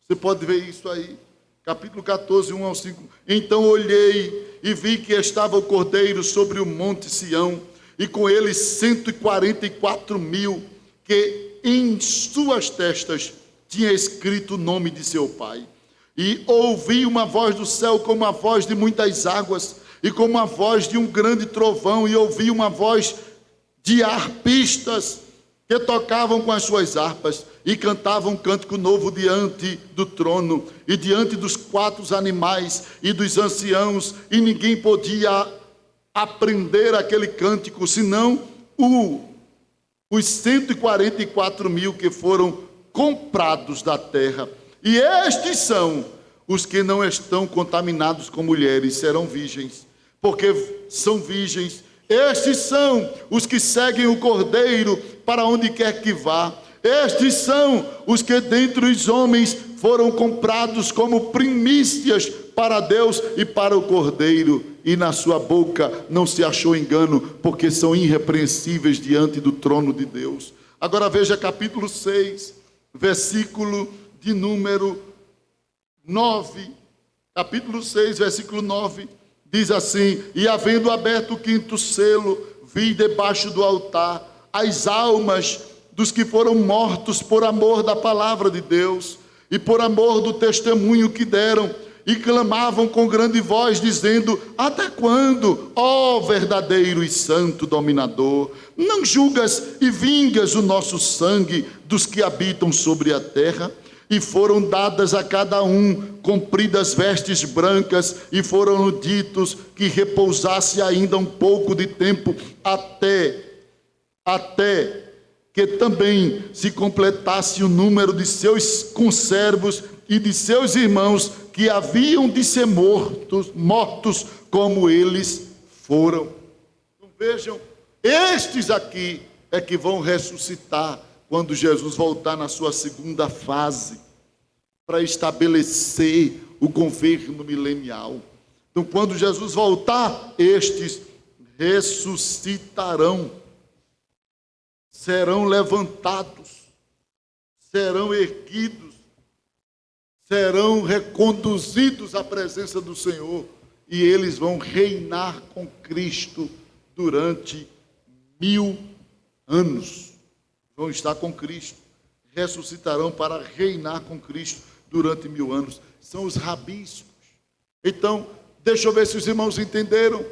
Você pode ver isso aí. Capítulo 14, 1 ao 5. Então olhei e vi que estava o Cordeiro sobre o monte Sião, e com ele 144.000, que em suas testas tinha escrito o nome de seu Pai. E ouvi uma voz do céu como a voz de muitas águas, e como a voz de um grande trovão, e ouvi uma voz de harpistas que tocavam com as suas harpas e cantavam um cântico novo diante do trono e diante dos 4 animais e dos anciãos, e ninguém podia aprender aquele cântico, senão os 144.000 que foram comprados da terra. E estes são os que não estão contaminados com mulheres serão virgens, porque são virgens. Estes são os que seguem o Cordeiro para onde quer que vá. Estes são os que dentre os homens foram comprados como primícias para Deus e para o Cordeiro. E na sua boca não se achou engano, porque são irrepreensíveis diante do trono de Deus. Agora veja capítulo 6, versículo de número 9. Capítulo 6, versículo 9. Diz assim: e havendo aberto o quinto selo, vi debaixo do altar as almas dos que foram mortos por amor da palavra de Deus e por amor do testemunho que deram, e clamavam com grande voz, dizendo: até quando, ó verdadeiro e santo dominador, não julgas e vingas o nosso sangue dos que habitam sobre a terra? E foram dadas a cada um compridas vestes brancas, e foram ditos que repousasse ainda um pouco de tempo, até que também se completasse o número de seus conservos e de seus irmãos que haviam de ser mortos como eles foram. Então vejam, estes aqui é que vão ressuscitar quando Jesus voltar na sua segunda fase, para estabelecer o governo milenial. Então, quando Jesus voltar, estes ressuscitarão, serão levantados, serão erguidos, serão reconduzidos à presença do Senhor, e eles vão reinar com Cristo durante 1000 anos. Vão estar com Cristo, ressuscitarão para reinar com Cristo durante 1000 anos. São os rabiscos. Então, deixa eu ver se os irmãos entenderam.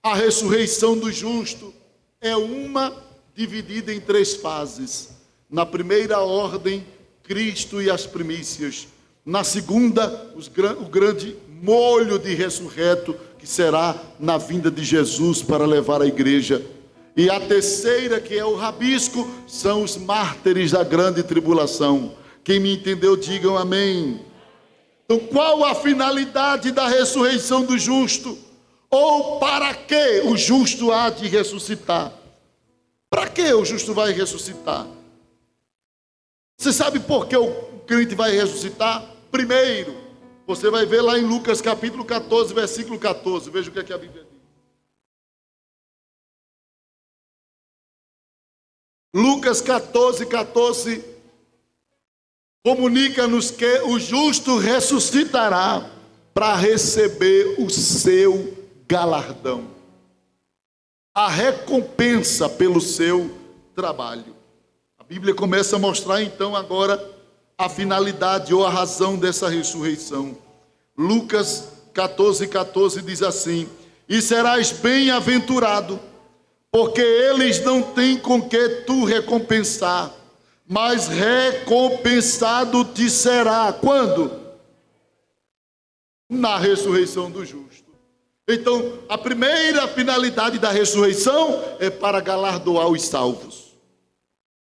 A ressurreição do justo é uma dividida em 3 fases. Na primeira ordem, Cristo e as primícias. Na segunda, o grande molho de ressurreto, que será na vinda de Jesus para levar a igreja. E a terceira, que é o rabisco, são os mártires da grande tribulação. Quem me entendeu, digam amém. Então, qual a finalidade da ressurreição do justo? Ou para que o justo há de ressuscitar? Para que o justo vai ressuscitar? Você sabe por que o crente vai ressuscitar? Primeiro, você vai ver lá em Lucas capítulo 14, versículo 14. Veja o que é que a Bíblia diz. Lucas 14, 14 comunica-nos que o justo ressuscitará para receber o seu galardão, a recompensa pelo seu trabalho. A Bíblia começa a mostrar então agora a finalidade ou a razão dessa ressurreição. Lucas 14, 14 diz assim: e serás bem-aventurado, porque eles não têm com que tu recompensar, mas recompensado te será. Quando? Na ressurreição do justo. Então, a primeira finalidade da ressurreição é para galardoar os salvos.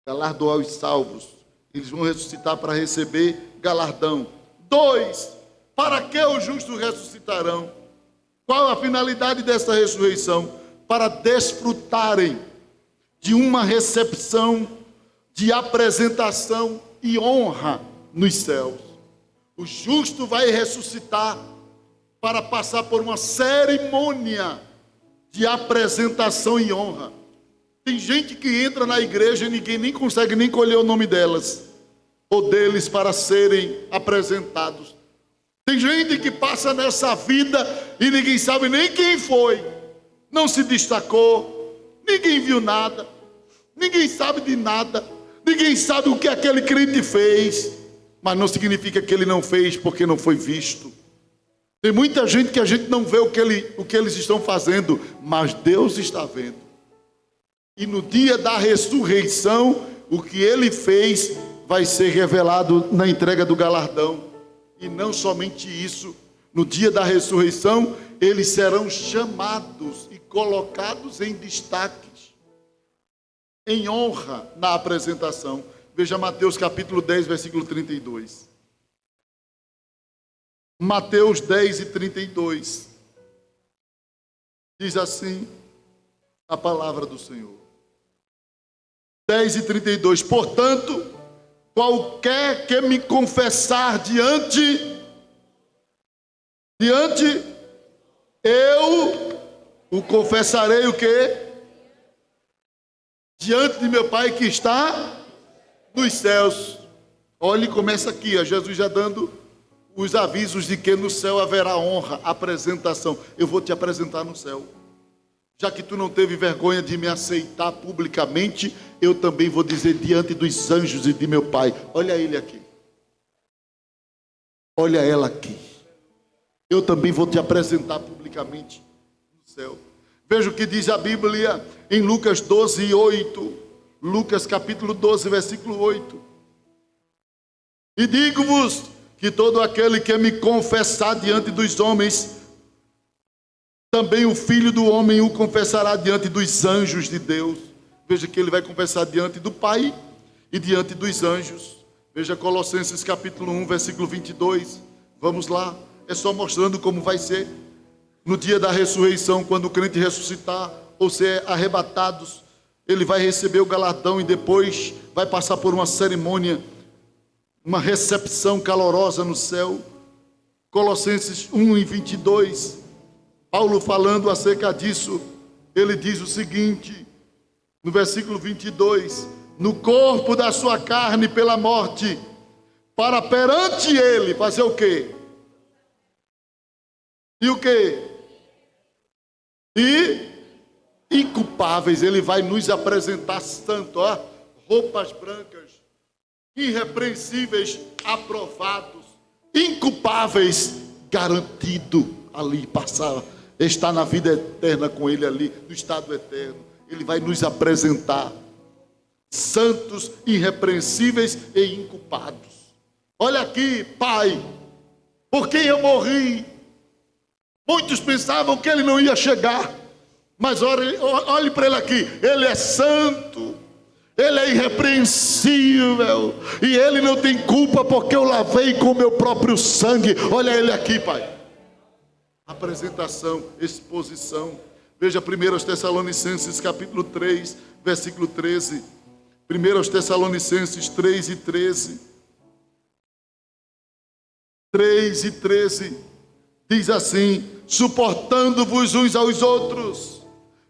Galardoar os salvos. Eles vão ressuscitar para receber galardão. 2, para que os justos ressuscitarão? Qual a finalidade dessa ressurreição? Para desfrutarem de uma recepção, de apresentação e honra nos céus. O justo vai ressuscitar para passar por uma cerimônia de apresentação e honra. Tem gente que entra na igreja e ninguém nem consegue nem colher o nome delas ou deles para serem apresentados. Tem gente que passa nessa vida e ninguém sabe nem quem foi, não se destacou, ninguém viu nada, ninguém sabe de nada, ninguém sabe o que aquele crente fez, mas não significa que ele não fez porque não foi visto. Tem muita gente que a gente não vê o que eles estão fazendo, mas Deus está vendo. E no dia da ressurreição, o que ele fez vai ser revelado na entrega do galardão. E não somente isso, no dia da ressurreição, eles serão chamados e colocados em destaques, em honra na apresentação. Veja Mateus capítulo 10, versículo 32. Mateus 10:32. Diz assim a palavra do Senhor. 10:32. Portanto, qualquer que me confessar diante, eu o confessarei o quê? Diante de meu Pai que está nos céus. Olha, começa aqui, ó, Jesus já dando os avisos de que no céu haverá honra, apresentação. Eu vou te apresentar no céu. Já que tu não teve vergonha de me aceitar publicamente, eu também vou dizer diante dos anjos e de meu Pai. Olha ele aqui. Olha ela aqui. Eu também vou te apresentar publicamente no céu. Veja o que diz a Bíblia em Lucas 12:8. Lucas capítulo 12, versículo 8. E digo-vos que todo aquele que me confessar diante dos homens, também o Filho do Homem o confessará diante dos anjos de Deus. Veja que ele vai confessar diante do Pai e diante dos anjos. Veja Colossenses capítulo 1, versículo 22. Vamos lá. É só mostrando como vai ser no dia da ressurreição, quando o crente ressuscitar ou ser arrebatados. Ele vai receber o galardão e depois vai passar por uma cerimônia, uma recepção calorosa no céu. Colossenses 1:22. Paulo falando acerca disso, ele diz o seguinte, no versículo 22, no corpo da sua carne pela morte, para perante ele fazer o quê? E o quê? E inculpáveis, ele vai nos apresentar santo, ó, roupas brancas, irrepreensíveis, aprovados, inculpáveis, garantido ali passar, está na vida eterna com ele ali, no estado eterno. Ele vai nos apresentar santos, irrepreensíveis e inculpados. Olha aqui, Pai, por quem eu morri? Muitos pensavam que ele não ia chegar, mas olhe para ele aqui, ele é santo, ele é irrepreensível, e ele não tem culpa porque eu lavei com o meu próprio sangue. Olha ele aqui, Pai. Apresentação, exposição. Veja 1 Tessalonicenses capítulo 3, versículo 13. 1 Tessalonicenses 3:13. 3:13. Diz assim: suportando-vos uns aos outros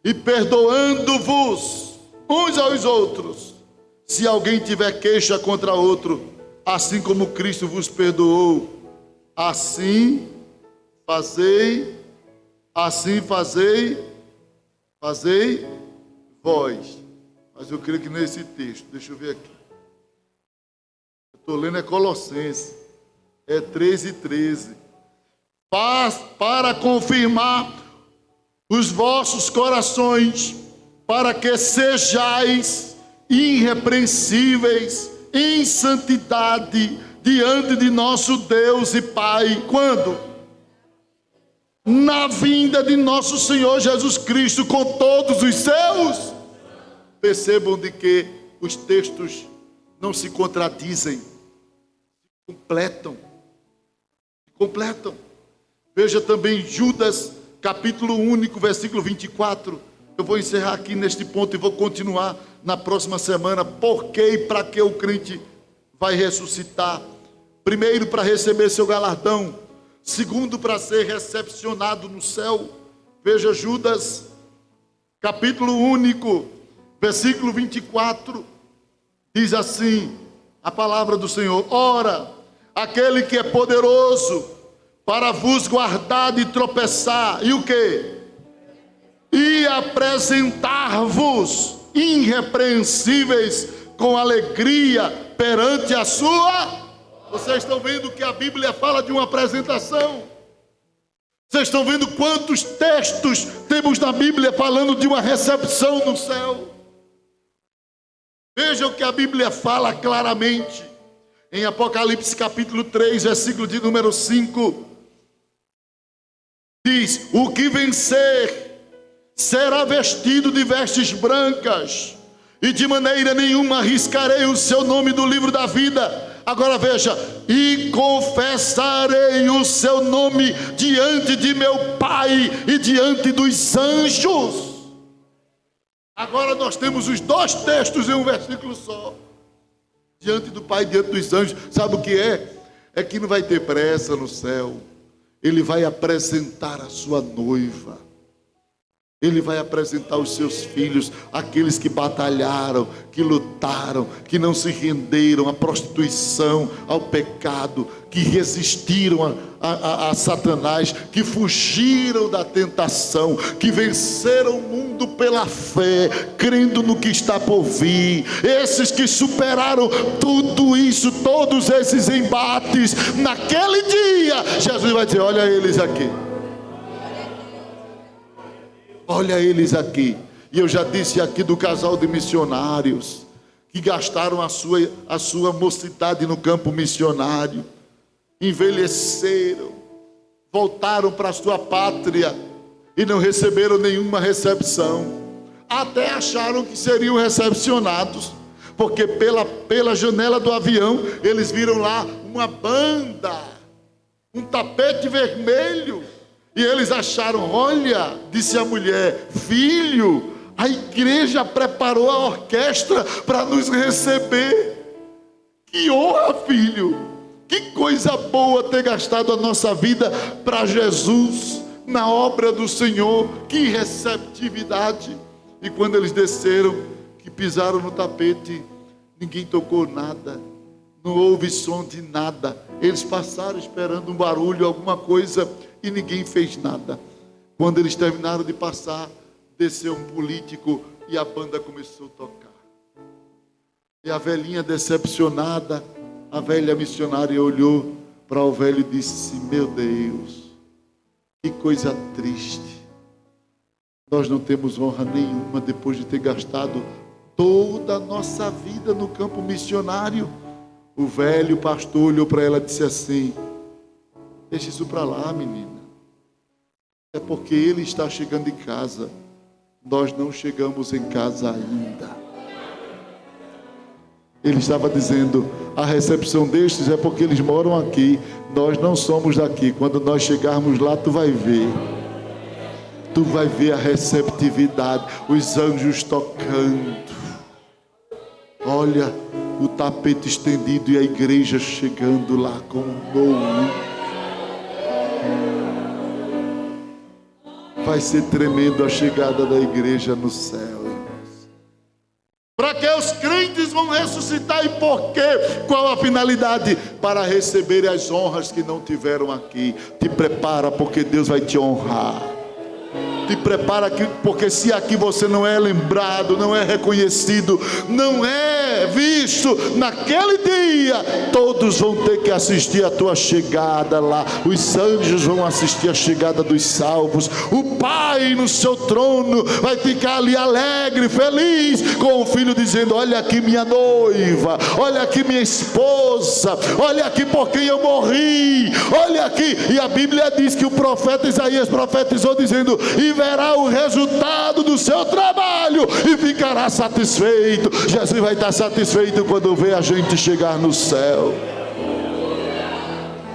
e perdoando-vos uns aos outros, se alguém tiver queixa contra outro, assim como Cristo vos perdoou, assim fazei vós. Mas eu creio que nesse texto, deixa eu ver aqui, eu estou lendo é Colossenses, é 13:13. Para confirmar os vossos corações, para que sejais irrepreensíveis em santidade diante de nosso Deus e Pai. Quando? Na vinda de nosso Senhor Jesus Cristo com todos os seus. Percebam de que os textos não se contradizem, completam. Veja também Judas, capítulo único, versículo 24. Eu vou encerrar aqui neste ponto e vou continuar na próxima semana. Por que e para que o crente vai ressuscitar? Primeiro, para receber seu galardão. Segundo, para ser recepcionado no céu. Veja Judas, capítulo único, versículo 24. Diz assim a palavra do Senhor: ora, aquele que é poderoso para vos guardar de tropeçar, e o quê? E apresentar-vos irrepreensíveis com alegria perante a sua. Vocês estão vendo que a Bíblia fala de uma apresentação? Vocês estão vendo quantos textos temos na Bíblia falando de uma recepção no céu? Vejam que a Bíblia fala claramente em Apocalipse capítulo 3, versículo de número 5. Diz: o que vencer será vestido de vestes brancas, e de maneira nenhuma arriscarei o seu nome do livro da vida. Agora veja, e confessarei o seu nome diante de meu Pai e diante dos anjos. Agora nós temos os dois textos em um versículo só. Diante do Pai e diante dos anjos. Sabe o que é? É que não vai ter pressa no céu. Ele vai apresentar a sua noiva. Ele vai apresentar os seus filhos, aqueles que batalharam, que lutaram, que não se renderam à prostituição, ao pecado, que resistiram a Satanás, que fugiram da tentação, que venceram o mundo pela fé, crendo no que está por vir. Esses que superaram tudo isso, todos esses embates, naquele dia, Jesus vai dizer: olha eles aqui. Olha eles aqui. E eu já disse aqui do casal de missionários que gastaram a sua mocidade no campo missionário, envelheceram, voltaram para a sua pátria e não receberam nenhuma recepção. Até acharam que seriam recepcionados, porque pela janela do avião eles viram lá uma banda, um tapete vermelho. E eles acharam: olha, disse a mulher, filho, a igreja preparou a orquestra para nos receber. Que honra, filho. Que coisa boa ter gastado a nossa vida para Jesus, na obra do Senhor. Que receptividade. E quando eles desceram, que pisaram no tapete, ninguém tocou nada, não houve som de nada. Eles passaram esperando um barulho, alguma coisa, e ninguém fez nada. Quando eles terminaram de passar, desceu um político e a banda começou a tocar. E a velhinha decepcionada, a velha missionária olhou para o velho e disse: meu Deus, que coisa triste. Nós não temos honra nenhuma depois de ter gastado toda a nossa vida no campo missionário. O velho pastor olhou para ela e disse assim: deixa isso para lá, menina. É porque ele está chegando em casa. Nós não chegamos em casa ainda. Ele estava dizendo: a recepção destes é porque eles moram aqui. Nós não somos daqui. Quando nós chegarmos lá, tu vai ver. Tu vai ver a receptividade. Os anjos tocando. Olha, o tapete estendido e a igreja chegando lá com um noivo. Vai ser tremendo a chegada da igreja no céu, irmãos. Para que os crentes vão ressuscitar e por quê? Qual a finalidade? Para receber as honras que não tiveram aqui. Te prepara, porque Deus vai te honrar. Te prepara aqui, porque se aqui você não é lembrado, não é reconhecido, não é visto, naquele dia todos vão ter que assistir a tua chegada lá. Os anjos vão assistir a chegada dos salvos. O Pai no seu trono vai ficar ali alegre, feliz com o filho, dizendo: olha aqui minha noiva, olha aqui minha esposa, olha aqui por quem eu morri, olha aqui. E a Bíblia diz que o profeta Isaías profetizou dizendo: e verá o resultado do seu trabalho e ficará satisfeito. Jesus vai estar satisfeito quando vê a gente chegar no céu.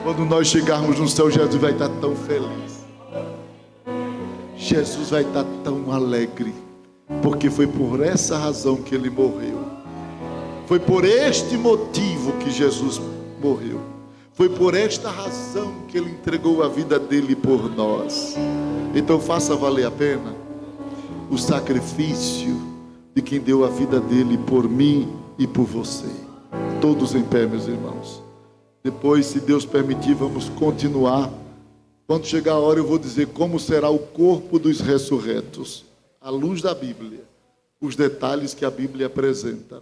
Quando nós chegarmos no céu, Jesus vai estar tão feliz. Jesus vai estar tão alegre, porque foi por essa razão que ele morreu. Foi por este motivo que Jesus morreu. Foi por esta razão que ele entregou a vida dele por nós. Então faça valer a pena o sacrifício de quem deu a vida dele por mim e por você. Todos em pé, meus irmãos. Depois, se Deus permitir, vamos continuar. Quando chegar a hora, eu vou dizer como será o corpo dos ressurretos, à luz da Bíblia, os detalhes que a Bíblia apresenta.